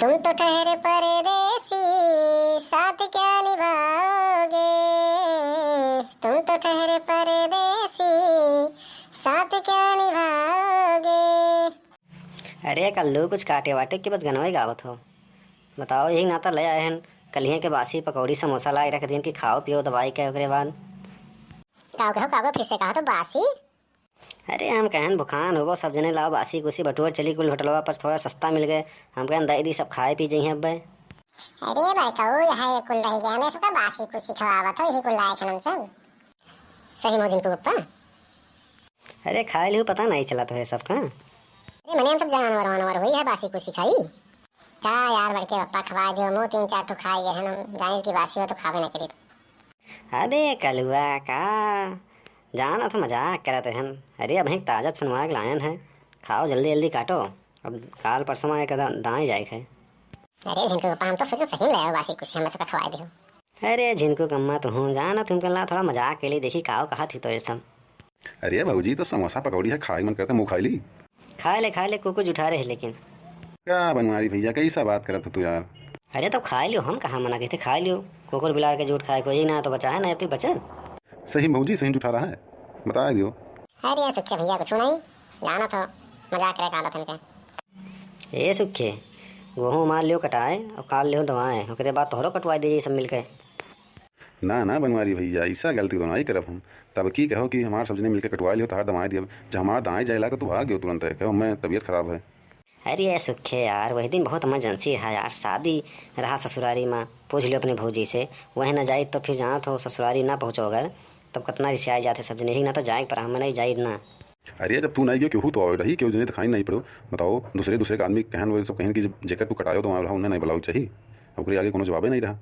तुम तो ठहरे परदेसी, साथ क्या निभाओगे। तुम तो ठहरे परदेसी, साथ क्या निभाओगे। अरे कल्लू कुछ काटे वाटे के बस गनवा गावत हो। बताओ यही नाता ले आए हैं। कलिए के बासी पकौड़ी समोसा ला रख दिन कि खाओ पियो दवाई के ओकरे बाद। कागो फिर से कहा तो बासी। अरे हम कहन भुखान हो सब जने लाओ बासी कुसी बटुआ चली कुल होटलवा पर थोड़ा सस्ता मिल गए। हम कहन दई दी सब खाए पी जइहे अब। अरे भाई कहू यहाँ कुल रह गया मैं सबका बासी कुछ सिखवावा था यही कुल लाए खनम सब। सही मोजिन को गप्पा। अरे खाए लियो पता नहीं चला तो है सबका। अरे मने हम सब जानवर वानवर हुई है बासी कुछ सिखाई। क्या यार बड़के पप्पा खवा दियो मुँह 3-4 तो खाई गए हम जाने की बासी हो तो खावे न करी। अरे कलुआ का जाना था मजाक करत हन। अरे अब एक ताजा सुनवा के लायन है। खाओ जल्दी जल्दी काटो अब काल परसों एक दाएँ जाए है। अरे झिनको पप्पा हम तो सोचो सही ले बासी कुछ हम सबका खवा दियो। अरे जिनको कम्मा तो हूँ जाना तुम कल थोड़ा मजाक के लिए देखी खाओ कहा थी तो ये सब। अरे भाजी तो समोसा पकौड़ी है खाए मन करता मुँह खाई ली। खा ले कुछ उठा रहे लेकिन। क्या बनवारी भैया कैसा बात करत हो तू यार। अरे तो खा लियो हम कहाँ मना कहते खा लियो। कुकुर बिलाड़ के झूठ खाए कोई ना तो बचा है ना तू बचा। सही भाजी सही उठा रहा है बता दियो। अरे सुखे भैया कुछ नहीं जाना तो मजाक करे काला थन के। ए सुखे गेहूँ मार लियो कटाए और काल लियो दवाएं ओकरे बाद तोहरो कटवाई दीजिए सब मिलके। ना बनवारी भैया ऐसा गलती तो नहीं करब हम। तब की कहो कि हमारे सबने मिलकर कटवा लियो तहार दवाएं दियो जब हमारे दाएँ जाए ला तो तू आ गयो तुरंत है कहो मैं तबीयत खराब है। अरे सुखे यार वही दिन बहुत इमरजेंसी है यार शादी रहा ससुरारी में पूछ लियो अपने भौजी से वह ना जाए तो फिर जहाँ तो ससुरारी ना पहुँचो अगर तब कितना रिसाई जाते सब जने ही ना तो जाए पर हम नहीं जाए ना। अरे जब तू नहीं गयो क्यों तो रही क्यों जने तो खाई नहीं पड़ो बताओ दूसरे के आदमी कहन वो सब कहन कि जेकर तू कटायो तो वहाँ उन्हें नहीं बुलाओ चाहिए अब आगे कोनो जवाब नहीं रहा।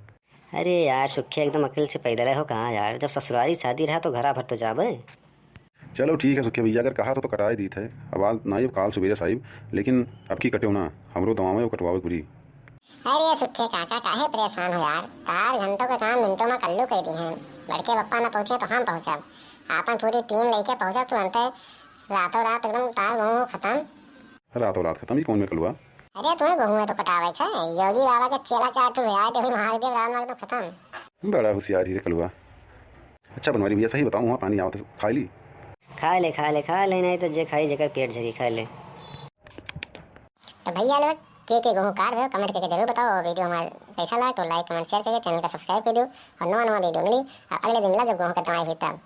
अरे यार सुखे एकदम अकेले से पैदल हो कहाँ यार जब ससुरारी शादी रहा तो घरा भर तो जाबे। चलो ठीक है सुखिया भैया अगर कहा तो कटाए दी थे अब आज ना ये काल सुबेरे साहिब लेकिन अब की कटे ना हमरो दवाएं वो कटवावे पूरी। अरे सुखे काका काहे परेशान हो यार 4 घंटों का काम मिनटों में कल्लू कह दी हैं। बड़के पप्पा ना पहुँचे तो हम पहुँचब आपन पूरी टीम लेके पहुँचब तुरंत रातों रात एकदम तार गेहूँ खत्म। रातों रात खत्म ही कौन में कलुआ। अरे तुम्हें गेहूँ है तो कटावे थे योगी बाबा के चेला चार तो महादेव राम तो खत्म। बड़ा होशियार ही कलुआ। अच्छा बनवारी भैया सही बताऊँ वहाँ पानी आवत खा ली। खा ले नहीं तो जे खाई जगह पेट झरी खा ले। तो भैया लोग के गेहूँ कार हो कमेंट करके जरूर बताओ वीडियो हमारा कैसा लगा तो लाइक कमेंट शेयर करके चैनल का सब्सक्राइब कर दो और नवा वीडियो मिली और अगले दिन मिला जब गेहूँ का दवाई हुई तब।